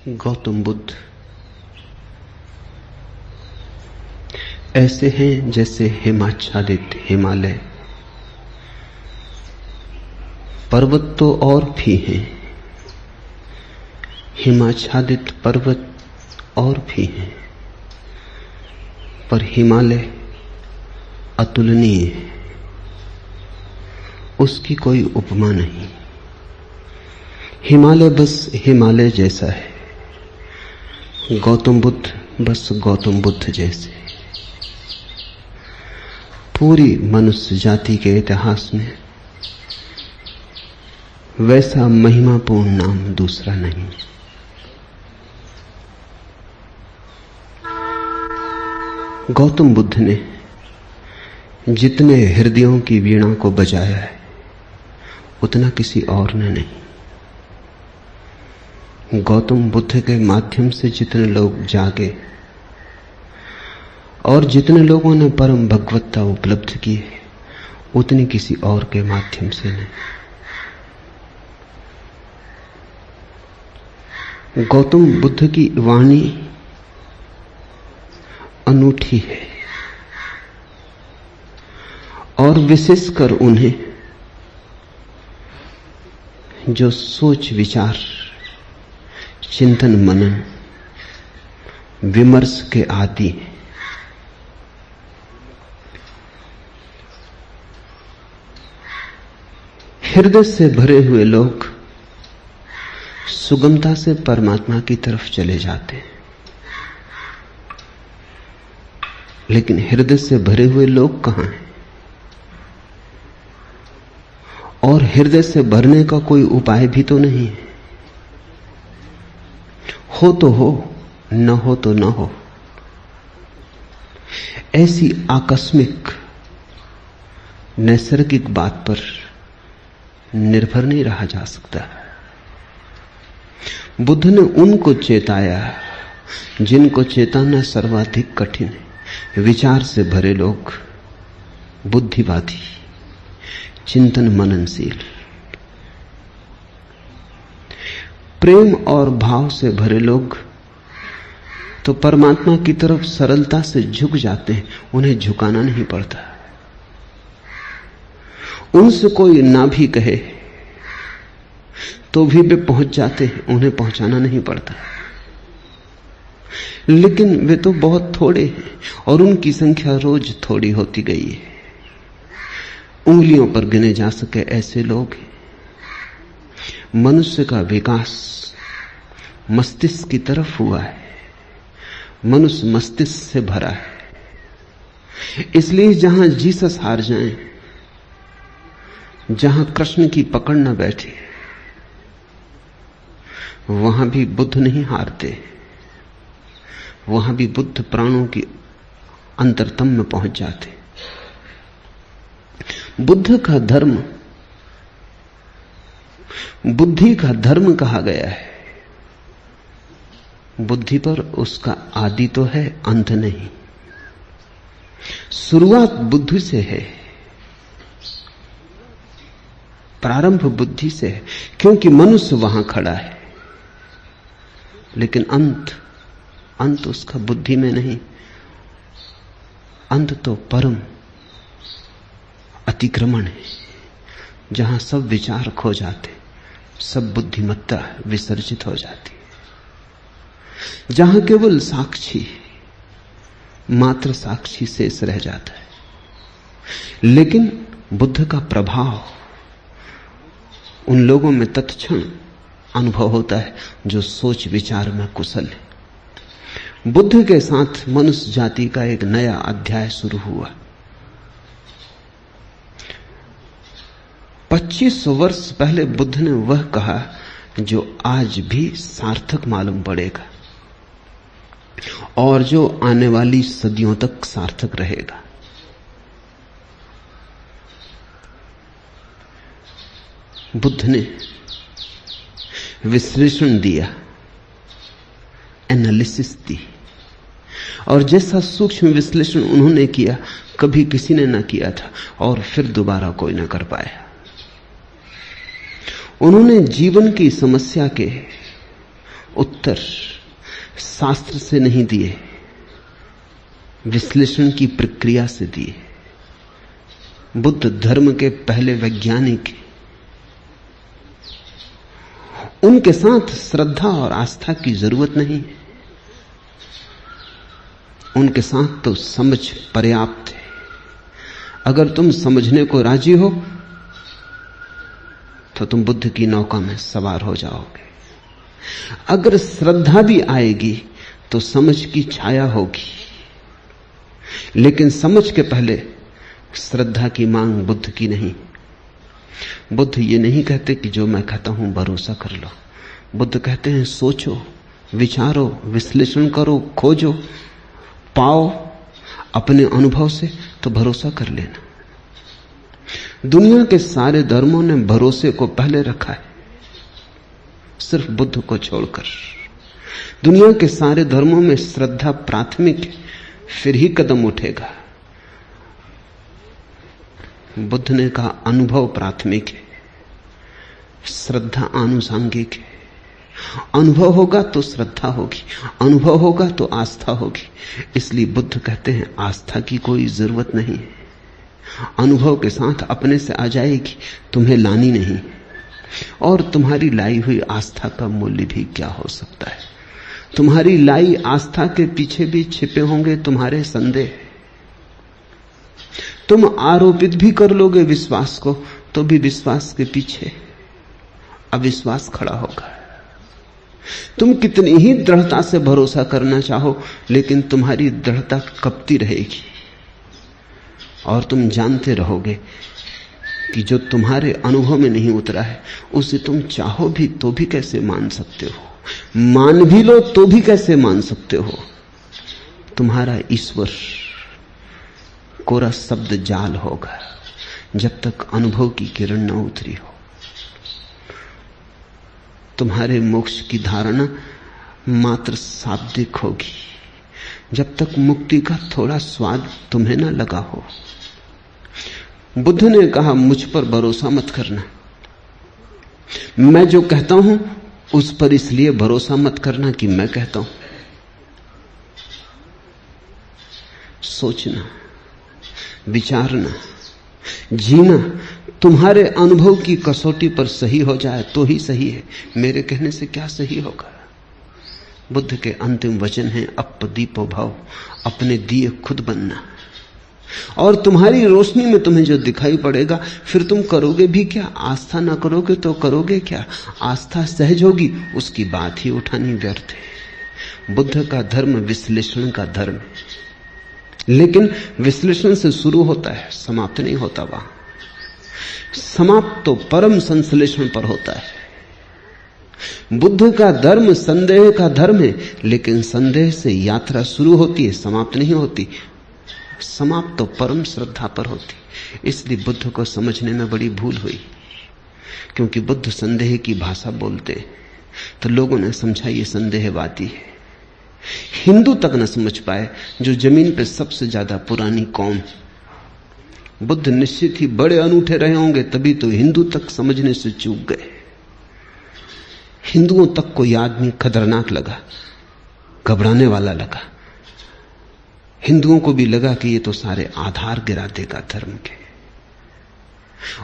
गौतम बुद्ध ऐसे हैं जैसे हिमाच्छादित हिमालय। पर्वत तो और भी हैं, हिमाच्छादित पर्वत और भी हैं, पर हिमालय अतुलनीय है, उसकी कोई उपमा नहीं। हिमालय बस हिमालय जैसा है, गौतम बुद्ध बस गौतम बुद्ध जैसे। पूरी मनुष्य जाति के इतिहास में वैसा महिमापूर्ण नाम दूसरा नहीं। गौतम बुद्ध ने जितने हृदयों की वीणा को बजाया है उतना किसी और ने नहीं। गौतम बुद्ध के माध्यम से जितने लोग जागे और जितने लोगों ने परम भगवत्ता उपलब्ध की है उतनी किसी और के माध्यम से नहीं। गौतम बुद्ध की वाणी अनूठी है और विशेषकर उन्हें जो सोच विचार चिंतन मनन विमर्श के आदि हैं। हृदय से भरे हुए लोग सुगमता से परमात्मा की तरफ चले जाते हैं, लेकिन हृदय से भरे हुए लोग कहां हैं? और हृदय से भरने का कोई उपाय भी तो नहीं है। हो तो हो, न हो तो न हो। ऐसी आकस्मिक नैसर्गिक बात पर निर्भर नहीं रहा जा सकता। बुद्ध ने उनको चेताया जिनको चेताना सर्वाधिक कठिन है। विचार से भरे लोग, बुद्धिवादी, चिंतन मननशील, प्रेम और भाव से भरे लोग तो परमात्मा की तरफ सरलता से झुक जाते हैं, उन्हें झुकाना नहीं पड़ता। उनसे कोई ना भी कहे तो भी वे पहुंच जाते हैं, उन्हें पहुंचाना नहीं पड़ता। लेकिन वे तो बहुत थोड़े हैं और उनकी संख्या रोज थोड़ी होती गई है। उंगलियों पर गिने जा सके ऐसे लोग हैं। मनुष्य का विकास मस्तिष्क की तरफ हुआ है, मनुष्य मस्तिष्क से भरा है। इसलिए जहां जीसस हार जाएं, जहां कृष्ण की पकड़ न बैठे, वहां भी बुद्ध नहीं हारते। वहां भी बुद्ध प्राणों की अंतरतम में पहुंच जाते। बुद्ध का धर्म बुद्धि का धर्म कहा गया है। बुद्धि पर उसका आदि तो है, अंत नहीं। शुरुआत बुद्धि से है, प्रारंभ बुद्धि से है, क्योंकि मनुष्य वहां खड़ा है। लेकिन अंत उसका बुद्धि में नहीं। अंत तो परम अतिक्रमण है, जहां सब विचार खो जाते, सब बुद्धिमत्ता विसर्जित हो जाती, जहां केवल साक्षी, मात्र साक्षी शेष रह जाता है। लेकिन बुद्ध का प्रभाव उन लोगों में तत्क्षण अनुभव होता है जो सोच विचार में कुशल है। बुद्ध के साथ मनुष्य जाति का एक नया अध्याय शुरू हुआ। 2500 वर्ष पहले बुद्ध ने वह कहा जो आज भी सार्थक मालूम पड़ेगा और जो आने वाली सदियों तक सार्थक रहेगा। बुद्ध ने विश्लेषण दिया, एनालिसिस दी, और जैसा सूक्ष्म विश्लेषण उन्होंने किया कभी किसी ने ना किया था और फिर दोबारा कोई ना कर पाया। उन्होंने जीवन की समस्या के उत्तर शास्त्र से नहीं दिए, विश्लेषण की प्रक्रिया से दिए। बुद्ध धर्म के पहले वैज्ञानिक, उनके साथ श्रद्धा और आस्था की जरूरत नहीं, उनके साथ तो समझ पर्याप्त है। अगर तुम समझने को राजी हो तो तुम बुद्ध की नौका में सवार हो जाओगे। अगर श्रद्धा भी आएगी तो समझ की छाया होगी, लेकिन समझ के पहले श्रद्धा की मांग बुद्ध की नहीं। बुद्ध ये नहीं कहते कि जो मैं कहता हूं भरोसा कर लो। बुद्ध कहते हैं सोचो, विचारो, विश्लेषण करो, खोजो, पाओ अपने अनुभव से तो भरोसा कर लेना। दुनिया के सारे धर्मों ने भरोसे को पहले रखा है, सिर्फ बुद्ध को छोड़कर। दुनिया के सारे धर्मों में श्रद्धा प्राथमिक है, फिर ही कदम उठेगा। बुद्ध ने कहा अनुभव प्राथमिक है, श्रद्धा आनुषांगिक है। अनुभव होगा तो श्रद्धा होगी, अनुभव होगा तो आस्था होगी। इसलिए बुद्ध कहते हैं आस्था की कोई जरूरत नहीं है, अनुभव के साथ अपने से आ जाएगी, तुम्हें लानी नहीं। और तुम्हारी लाई हुई आस्था का मूल्य भी क्या हो सकता है? तुम्हारी लाई आस्था के पीछे भी छिपे होंगे तुम्हारे संदेह। तुम आरोपित भी कर लोगे विश्वास को, तो भी विश्वास के पीछे अविश्वास खड़ा होगा। तुम कितनी ही दृढ़ता से भरोसा करना चाहो, लेकिन तुम्हारी दृढ़ता कपती रहेगी और तुम जानते रहोगे कि जो तुम्हारे अनुभव में नहीं उतरा है उसे तुम चाहो भी तो भी कैसे मान सकते हो, मान भी लो तो भी कैसे मान सकते हो। तुम्हारा ईश्वर कोरा शब्द जाल होगा जब तक अनुभव की किरण न उतरी हो। तुम्हारे मोक्ष की धारणा मात्र शाब्दिक होगी जब तक मुक्ति का थोड़ा स्वाद तुम्हें न लगा हो। बुद्ध ने कहा मुझ पर भरोसा मत करना, मैं जो कहता हूं उस पर इसलिए भरोसा मत करना कि मैं कहता हूं। सोचना, विचारना, जीना तुम्हारे अनुभव की कसौटी पर सही हो जाए तो ही सही है, मेरे कहने से क्या सही होगा। बुद्ध के अंतिम वचन हैं अपदीपो भव, अपने दिए खुद बनना। और तुम्हारी रोशनी में तुम्हें जो दिखाई पड़ेगा फिर तुम करोगे भी क्या? आस्था ना करोगे तो करोगे क्या? आस्था सहज होगी, उसकी बात ही उठानी व्यर्थ है। बुद्ध का धर्म विश्लेषण का धर्म है, लेकिन विश्लेषण से शुरू होता है, समाप्त नहीं होता। वहां समाप्त तो परम संश्लेषण पर होता है। बुद्ध का धर्म संदेह का धर्म है, लेकिन संदेह से यात्रा शुरू होती है, समाप्त नहीं होती। समाप्त तो परम श्रद्धा पर होती। इसलिए बुद्ध को समझने में बड़ी भूल हुई, क्योंकि बुद्ध संदेह की भाषा बोलते तो लोगों ने समझा ये संदेहवादी है। हिंदू तक न समझ पाए, जो जमीन पे सबसे ज्यादा पुरानी कौम। बुद्ध निश्चित ही बड़े अनूठे रहे होंगे, तभी तो हिंदू तक समझने से चूक गए। हिंदुओं तक कोई आदमी खतरनाक लगा, घबराने वाला लगा। हिंदुओं को भी लगा कि ये तो सारे आधार गिरा देगा धर्म के।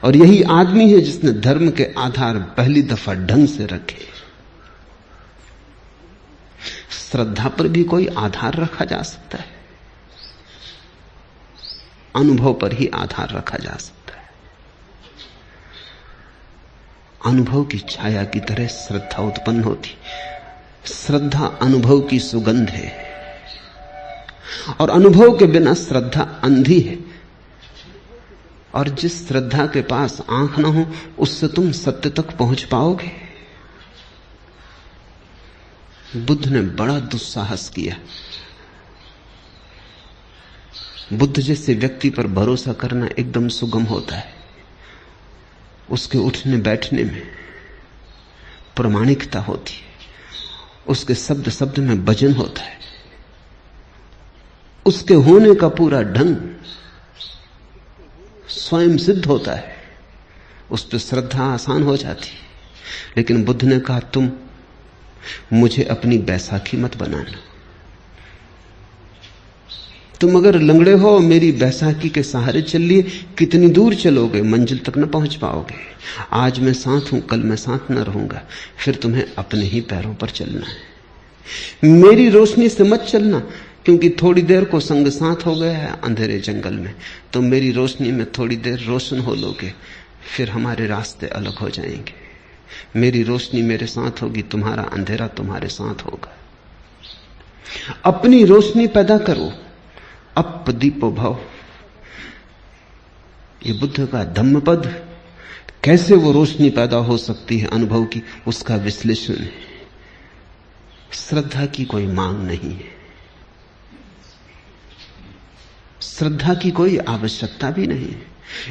और यही आदमी है जिसने धर्म के आधार पहली दफा ढंग से रखे। श्रद्धा पर भी कोई आधार रखा जा सकता है, अनुभव पर ही आधार रखा जा सकता है। अनुभव की छाया की तरह श्रद्धा उत्पन्न होती। श्रद्धा अनुभव की सुगंध है, और अनुभव के बिना श्रद्धा अंधी है। और जिस श्रद्धा के पास आंख ना हो, उससे तुम सत्य तक पहुंच पाओगे? बुद्ध ने बड़ा दुस्साहस किया। बुद्ध जैसे व्यक्ति पर भरोसा करना एकदम सुगम होता है। उसके उठने बैठने में प्रामाणिकता होती है, उसके शब्द शब्द में वजन होता है, उसके होने का पूरा ढंग स्वयं सिद्ध होता है। उस पर श्रद्धा आसान हो जाती है। लेकिन बुद्ध ने कहा तुम मुझे अपनी बैसाखी मत बनाना। तुम अगर लंगड़े हो, मेरी बैसाखी के सहारे चल लिए, कितनी दूर चलोगे, मंजिल तक न पहुंच पाओगे। आज मैं साथ हूं, कल मैं साथ न रहूंगा, फिर तुम्हें अपने ही पैरों पर चलना है। मेरी रोशनी से मत चलना, क्योंकि थोड़ी देर को संग साथ हो गया है अंधेरे जंगल में, तो मेरी रोशनी में थोड़ी देर रोशन हो लोगे, फिर हमारे रास्ते अलग हो जाएंगे। मेरी रोशनी मेरे साथ होगी, तुम्हारा अंधेरा तुम्हारे साथ होगा। अपनी रोशनी पैदा करो, अप दीपो भव। ये बुद्ध का धम्मपद, कैसे वो रोशनी पैदा हो सकती है अनुभव की, उसका विश्लेषण है। श्रद्धा की कोई मांग नहीं है, श्रद्धा की कोई आवश्यकता भी नहीं है।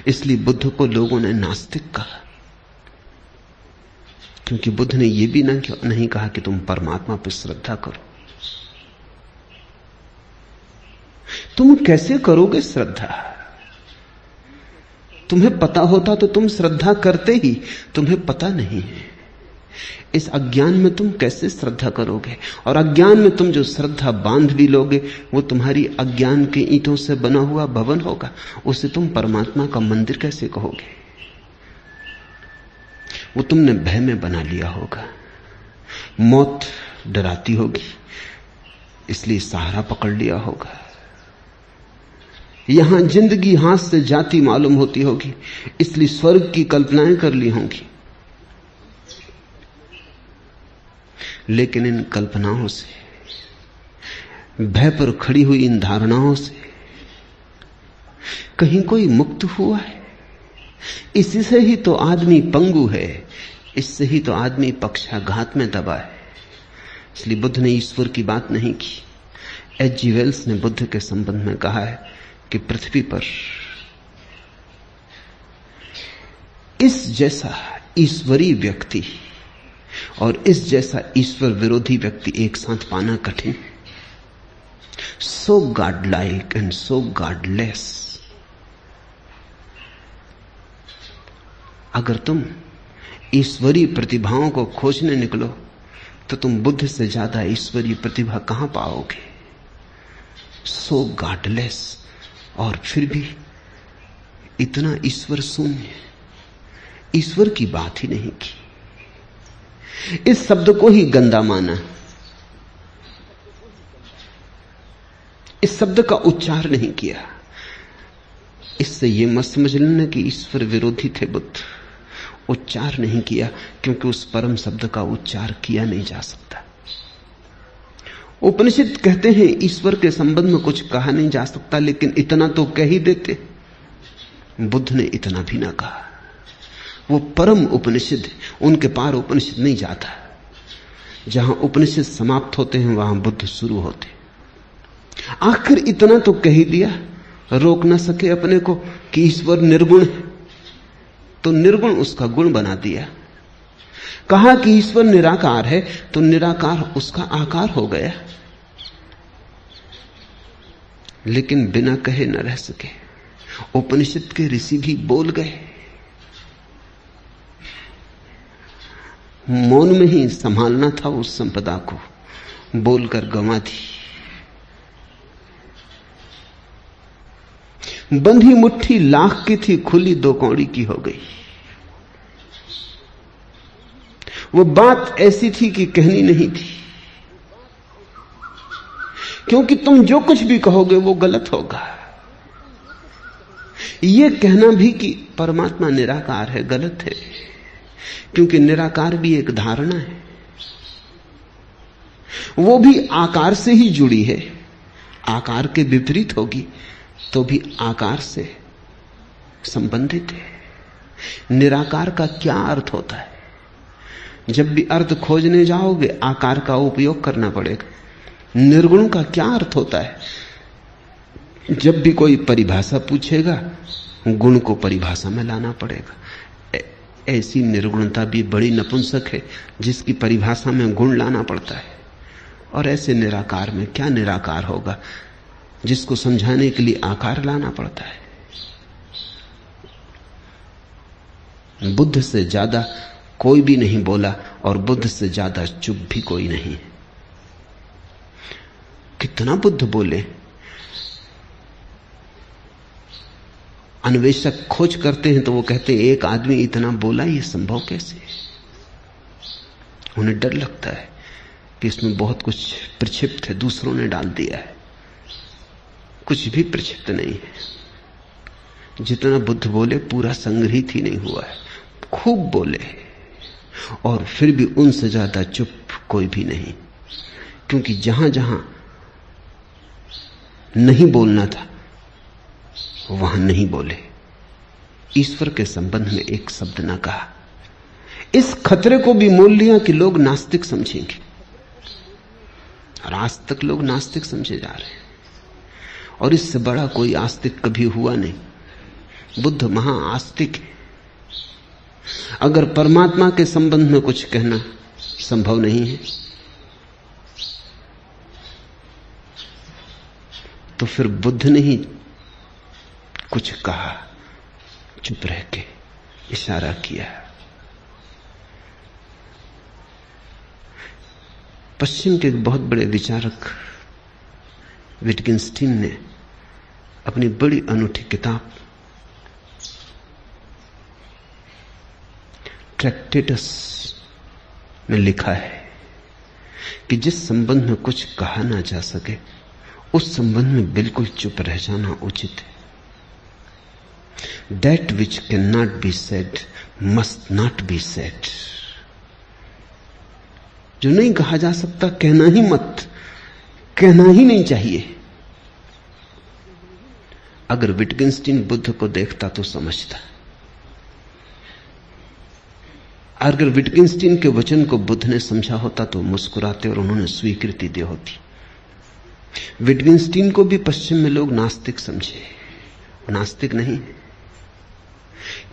इसलिए बुद्ध को लोगों ने नास्तिक कहा, क्योंकि बुद्ध ने यह भी नहीं कहा कि तुम परमात्मा पर श्रद्धा करो। तुम कैसे करोगे श्रद्धा? तुम्हें पता होता तो तुम श्रद्धा करते ही, तुम्हें पता नहीं है। इस अज्ञान में तुम कैसे श्रद्धा करोगे? और अज्ञान में तुम जो श्रद्धा बांध भी लोगे, वो तुम्हारी अज्ञान के ईंटों से बना हुआ भवन होगा। उसे तुम परमात्मा का मंदिर कैसे कहोगे? वो तुमने भय में बना लिया होगा। मौत डराती होगी, इसलिए सहारा पकड़ लिया होगा। यहां जिंदगी हाथ से जाती मालूम होती होगी, इसलिए स्वर्ग की कल्पनाएं कर ली होंगी। लेकिन इन कल्पनाओं से, भय पर खड़ी हुई इन धारणाओं से कहीं कोई मुक्त हुआ है? इसी से ही तो आदमी पंगु है, इससे ही तो आदमी पक्षाघात में दबा है। इसलिए बुद्ध ने ईश्वर की बात नहीं की। एच.जी. वेल्स ने बुद्ध के संबंध में कहा है कि पृथ्वी पर इस जैसा ईश्वरीय व्यक्ति और इस जैसा ईश्वर विरोधी व्यक्ति एक साथ पाना कठिन। So godlike and so godless. अगर तुम ईश्वरीय प्रतिभाओं को खोजने निकलो तो तुम बुद्ध से ज्यादा ईश्वरीय प्रतिभा कहां पाओगे? सो गॉडलेस, और फिर भी इतना ईश्वर शून्य, ईश्वर की बात ही नहीं की। इस शब्द को ही गंदा माना, इस शब्द का उच्चार नहीं किया। इससे यह मत समझ लेना कि ईश्वर विरोधी थे बुद्ध। उच्चार नहीं किया क्योंकि उस परम शब्द का उच्चार किया नहीं जा सकता। उपनिषद कहते हैं ईश्वर के संबंध में कुछ कहा नहीं जा सकता, लेकिन इतना तो कह ही देते। बुद्ध ने इतना भी ना कहा। वो परम उपनिषद, उनके पार उपनिषद नहीं जाता। जहां उपनिषद समाप्त होते हैं वहां बुद्ध शुरू होते। आखिर इतना तो कह ही दिया, रोक ना सके अपने को कि ईश्वर निर्गुण है, तो निर्गुण उसका गुण बना दिया। कहा कि ईश्वर निराकार है, तो निराकार उसका आकार हो गया। लेकिन बिना कहे न रह सके। उपनिषद के ऋषि भी बोल गए, मौन में ही संभालना था उस संपदा को, बोलकर गंवा दी। बंधी मुट्ठी लाख की थी, खुली दो कौड़ी की हो गई। वो बात ऐसी थी कि कहनी नहीं थी, क्योंकि तुम जो कुछ भी कहोगे वो गलत होगा। ये कहना भी कि परमात्मा निराकार है गलत है, क्योंकि निराकार भी एक धारणा है, वो भी आकार से ही जुड़ी है। आकार के विपरीत होगी तो भी आकार से संबंधित है। निराकार का क्या अर्थ होता है? जब भी अर्थ खोजने जाओगे आकार का उपयोग करना पड़ेगा। निर्गुण का क्या अर्थ होता है? जब भी कोई परिभाषा पूछेगा गुण को परिभाषा में लाना पड़ेगा। ऐसी निर्गुणता भी बड़ी नपुंसक है जिसकी परिभाषा में गुण लाना पड़ता है। और ऐसे निराकार में क्या निराकार होगा जिसको समझाने के लिए आकार लाना पड़ता है। बुद्ध से ज्यादा कोई भी नहीं बोला और बुद्ध से ज्यादा चुप भी कोई नहीं। कितना बुद्ध बोले। अन्वेषक खोज करते हैं तो वो कहते हैं एक आदमी इतना बोला, ये संभव कैसे? उन्हें डर लगता है कि इसमें बहुत कुछ प्रक्षिप्त है, दूसरों ने डाल दिया है। कुछ भी प्रक्षिप्त नहीं है। जितना बुद्ध बोले पूरा संग्रहित ही नहीं हुआ है। खूब बोले और फिर भी उनसे ज्यादा चुप कोई भी नहीं, क्योंकि जहां जहां नहीं बोलना था वहां नहीं बोले। ईश्वर के संबंध में एक शब्द ना कहा। इस खतरे को भी मोल लिया कि लोग नास्तिक समझेंगे, और आज तक लोग नास्तिक समझे जा रहे हैं, और इससे बड़ा कोई आस्तिक कभी हुआ नहीं। बुद्ध महा आस्तिक है। अगर परमात्मा के संबंध में कुछ कहना संभव नहीं है तो फिर बुद्ध ने ही कुछ कहा, चुप रह के इशारा किया। पश्चिम के एक बहुत बड़े विचारक विटगेंस्टीन ने अपनी बड़ी अनूठी किताब ट्रैक्टेटस में लिखा है कि जिस संबंध में कुछ कहा ना जा सके उस संबंध में बिल्कुल चुप रह जाना उचित है। That which cannot be said must not be said। जो नहीं कहा जा सकता कहना ही मत, कहना ही नहीं चाहिए। अगर विटगेंस्टीन बुद्ध को देखता तो समझता। अगर विटगेंस्टीन के वचन को बुद्ध ने समझा होता तो मुस्कुराते और उन्होंने स्वीकृति दी होती। विटगेंस्टीन को भी पश्चिम में लोग नास्तिक समझे, नास्तिक नहीं,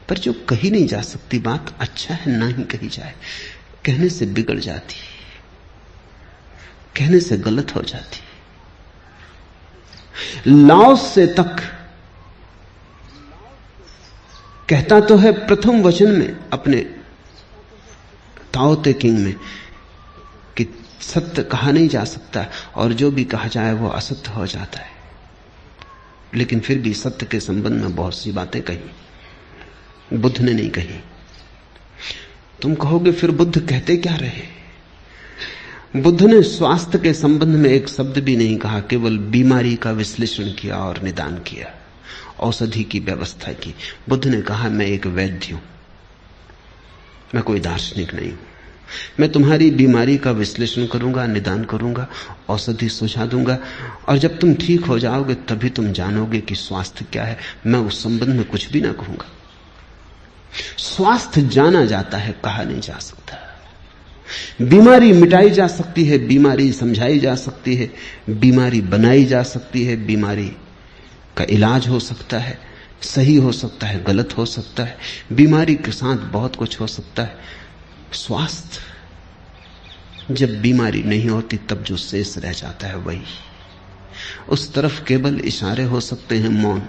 पर जो कही नहीं जा सकती बात अच्छा है ना ही कही जाए। कहने से बिगड़ जाती, कहने से गलत हो जाती। लाओस से तक कहता तो है प्रथम वचन में अपने ताओ ते किंग में कि सत्य कहा नहीं जा सकता और जो भी कहा जाए वो असत्य हो जाता है, लेकिन फिर भी सत्य के संबंध में बहुत सी बातें कही, बुद्ध ने नहीं कही। तुम कहोगे फिर बुद्ध कहते क्या रहे? बुद्ध ने स्वास्थ्य के संबंध में एक शब्द भी नहीं कहा, केवल बीमारी का विश्लेषण किया और निदान किया, औषधि की व्यवस्था की। बुद्ध ने कहा मैं एक वैद्य हूं, मैं कोई दार्शनिक नहीं हूं। मैं तुम्हारी बीमारी का विश्लेषण करूंगा, निदान करूंगा, औषधि सुझा दूंगा, और जब तुम ठीक हो जाओगे तभी तुम जानोगे कि स्वास्थ्य क्या है। मैं उस संबंध में कुछ भी ना कहूंगा। स्वास्थ्य जाना जाता है, कहा नहीं जा सकता। बीमारी मिटाई जा सकती है, बीमारी समझाई जा सकती है, बीमारी बनाई जा सकती है, बीमारी का इलाज हो सकता है, सही हो सकता है, गलत हो सकता है, बीमारी के साथ बहुत कुछ हो सकता है। स्वास्थ्य जब बीमारी नहीं होती तब जो शेष रह जाता है वही, उस तरफ केवल इशारे हो सकते हैं, मौन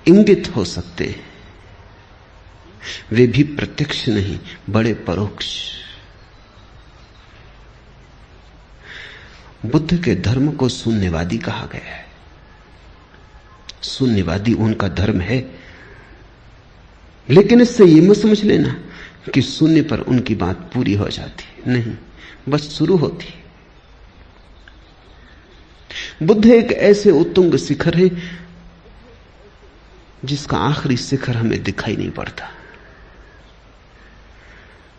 इंगित हो सकते हैं, वे भी प्रत्यक्ष नहीं, बड़े परोक्ष। बुद्ध के धर्म को शून्यवादी कहा गया है। शून्यवादी उनका धर्म है, लेकिन इससे यह मत समझ लेना कि शून्य पर उनकी बात पूरी हो जाती, नहीं, बस शुरू होती। बुद्ध एक ऐसे उत्तुंग शिखर है जिसका आखिरी शिखर हमें दिखाई नहीं पड़ता।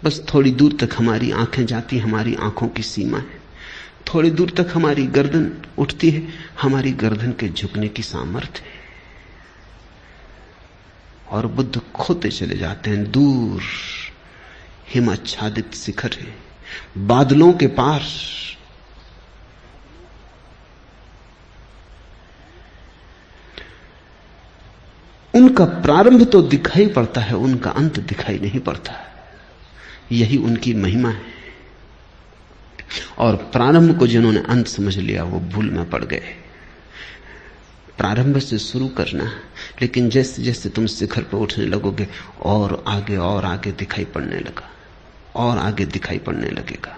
बस थोड़ी दूर तक हमारी आंखें जाती, हमारी आंखों की सीमा है। थोड़ी दूर तक हमारी गर्दन उठती है, हमारी गर्दन के झुकने की सामर्थ्य है। और बुद्ध खोते चले जाते हैं। दूर हिमाच्छादित शिखर है, बादलों के पार। उनका प्रारंभ तो दिखाई पड़ता है, उनका अंत दिखाई नहीं पड़ता। यही उनकी महिमा है। और प्रारंभ को जिन्होंने अंत समझ लिया वो भूल में पड़ गए। प्रारंभ से शुरू करना, लेकिन जैसे जैसे तुम शिखर पर उठने लगोगे और आगे दिखाई पड़ने लगा। और आगे दिखाई पड़ने लगेगा।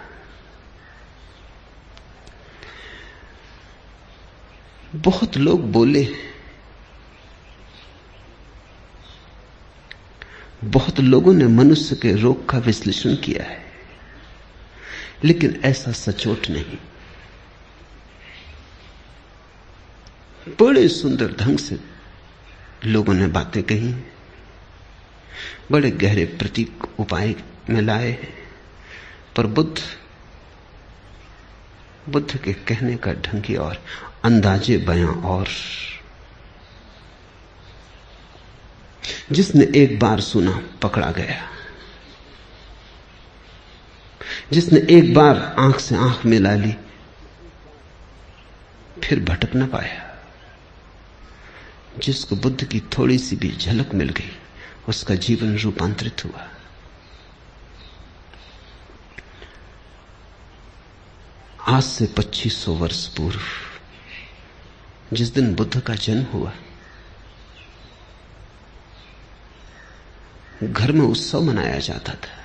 बहुत लोग बोले, बहुत लोगों ने मनुष्य के रोग का विश्लेषण किया है, लेकिन ऐसा सचोट नहीं। बड़े सुंदर ढंग से लोगों ने बातें कही, बड़े गहरे प्रतीक उपाय में लाए हैं, पर बुद्ध के कहने का ढंग ही और, अंदाजे बयां और। जिसने एक बार सुना पकड़ा गया, जिसने एक बार आंख से आंख मिला ली फिर भटक न पाया। जिसको बुद्ध की थोड़ी सी भी झलक मिल गई उसका जीवन रूपांतरित हुआ। आज से 2500 वर्ष पूर्व जिस दिन बुद्ध का जन्म हुआ, घर में उत्सव मनाया जाता था।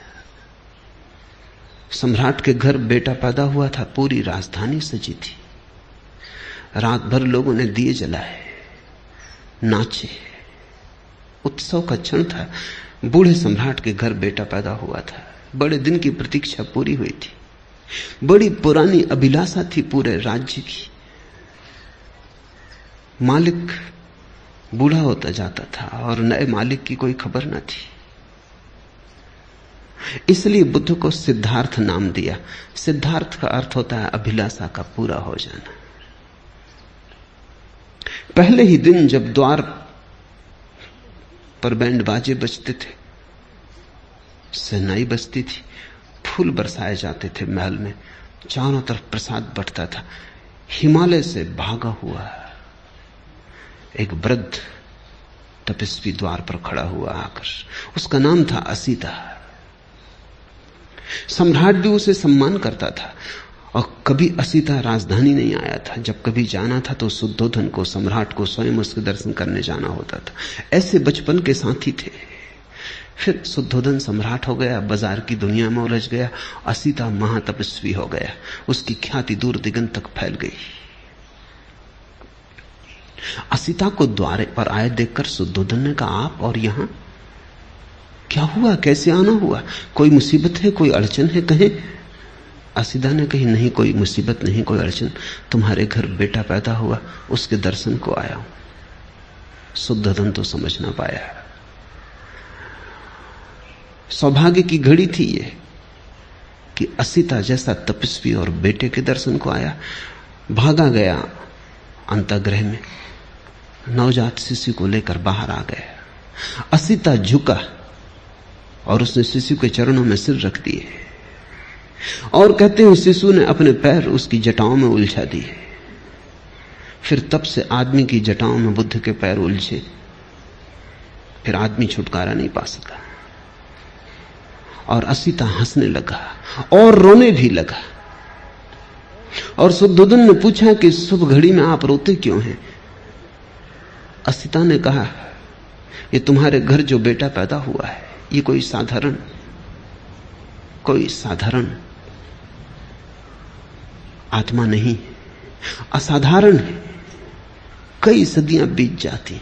सम्राट के घर बेटा पैदा हुआ था, पूरी राजधानी सजी थी। रात भर लोगों ने दिए जलाए, नाचे, उत्सव का क्षण था। बूढ़े सम्राट के घर बेटा पैदा हुआ था, बड़े दिन की प्रतीक्षा पूरी हुई थी। बड़ी पुरानी अभिलाषा थी पूरे राज्य की। मालिक बूढ़ा होता जाता था और नए मालिक की कोई खबर न थी। इसलिए बुद्ध को सिद्धार्थ नाम दिया। सिद्धार्थ का अर्थ होता है अभिलाषा का पूरा हो जाना। पहले ही दिन जब द्वार पर बैंड बाजे बजते थे, शहनाई बजती थी, फूल बरसाए जाते थे महल में, चारों तरफ प्रसाद बंटता था, हिमालय से भागा हुआ एक वृद्ध तपस्वी द्वार पर खड़ा हुआ आकर। उसका नाम था असीता। सम्राट भी उसे सम्मान करता था और कभी असीता राजधानी नहीं आया था। जब कभी जाना था तो शुद्धोधन को, सम्राट को स्वयं उसके दर्शन करने जाना होता था। ऐसे बचपन के साथी थे। फिर शुद्धोधन सम्राट हो गया, बाजार की दुनिया में उलझ गया। असीता महातपस्वी हो गया, उसकी ख्याति दूर दिगंत तक फैल गई। असीता को द्वार पर आए देखकर शुद्धोधन ने कहा, आप और यहां क्या हुआ, कैसे आना हुआ? कोई मुसीबत है, कोई अड़चन है? कहें। असीता ने कही, नहीं कोई मुसीबत नहीं, कोई अड़चन। तुम्हारे घर बेटा पैदा हुआ, उसके दर्शन को आया हूं। शुद्धोधन तो समझ ना पाया। सौभाग्य की घड़ी थी ये कि असीता जैसा तपस्वी और बेटे के दर्शन को आया। भागा गया अंतःगृह में, नवजात शिशु को लेकर बाहर आ गया। असीता झुका और उसने शिशु के चरणों में सिर रख दिए और कहते हैं शिशु ने अपने पैर उसकी जटाओं में उलझा दिए। फिर तब से आदमी की जटाओं में बुद्ध के पैर उलझे। फिर आदमी छुटकारा नहीं पा सका और असीता हंसने लगा और रोने भी लगा। और शुद्धोधन ने पूछा कि शुभ घड़ी में आप रोते क्यों हैं? असीता ने कहा, ये तुम्हारे घर जो बेटा पैदा हुआ है, ये कोई साधारण आत्मा नहीं, असाधारण है। कई सदियां बीत जाती,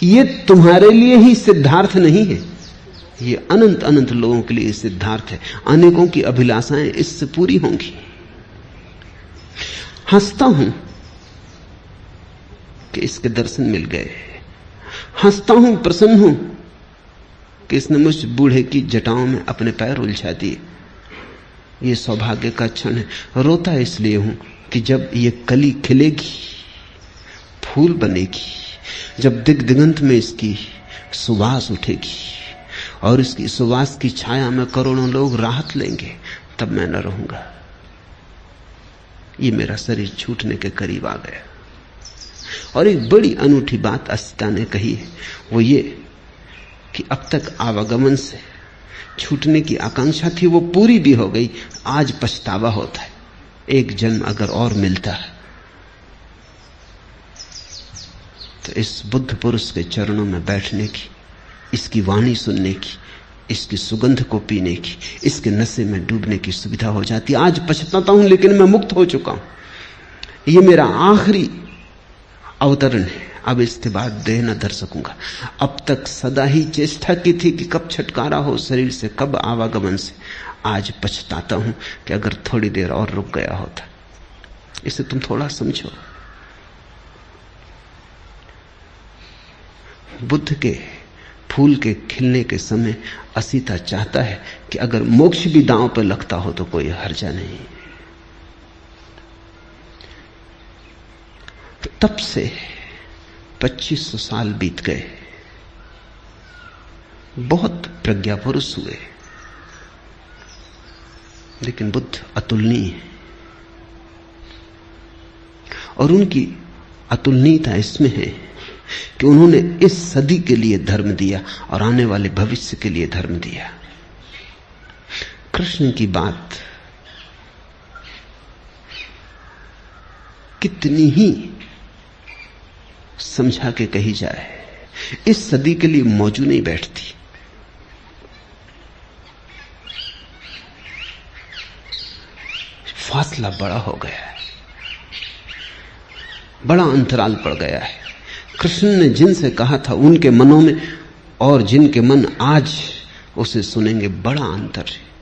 ये तुम्हारे लिए ही सिद्धार्थ नहीं है, ये अनंत अनंत लोगों के लिए सिद्धार्थ है। अनेकों की अभिलाषाएं इससे पूरी होंगी। हंसता हूं कि इसके दर्शन मिल गए, हंसता हूं, प्रसन्न हूं कि इसने मुझ बूढ़े की जटाओं में अपने पैर उलझा दिए। ये सौभाग्य का क्षण है। रोता इसलिए हूं कि जब ये कली खिलेगी, फूल बनेगी, जब दिगंत में इसकी सुवास उठेगी और इसकी सुवास की छाया में करोड़ों लोग राहत लेंगे, तब मैं न रहूंगा। ये मेरा शरीर छूटने के करीब आ गया। और एक बड़ी अनूठी बात असीता ने कही है, वो ये कि अब तक आवागमन से छूटने की आकांक्षा थी, वो पूरी भी हो गई। आज पछतावा होता है, एक जन्म अगर और मिलता है तो इस बुद्ध पुरुष के चरणों में बैठने की, इसकी वाणी सुनने की, इसकी सुगंध को पीने की, इसके नशे में डूबने की सुविधा हो जाती। आज पछताता हूं, लेकिन मैं मुक्त हो चुका हूं। ये मेरा आखिरी अवतरण है, अब इसके बाद देह न धर सकूंगा। अब तक सदा ही चेष्टा की थी कि कब छुटकारा हो शरीर से, कब आवागमन से। आज पछताता हूं कि अगर थोड़ी देर और रुक गया होता। इसे तुम थोड़ा समझो। बुद्ध के फूल के खिलने के समय असीता चाहता है कि अगर मोक्ष भी दांव पर लगता हो तो कोई हर्जा नहीं। तब से 2500 साल बीत गए, बहुत प्रज्ञा पुरुष हुए, लेकिन बुद्ध अतुलनीय है। और उनकी अतुलनीयता इसमें है कि उन्होंने इस सदी के लिए धर्म दिया और आने वाले भविष्य के लिए धर्म दिया। कृष्ण की बात कितनी ही समझा के कही जाए, इस सदी के लिए मौजू नहीं बैठती। फासला बड़ा हो गया है, बड़ा अंतराल पड़ गया है। कृष्ण ने जिनसे कहा था उनके मनों में और जिनके मन आज उसे सुनेंगे, बड़ा अंतर है।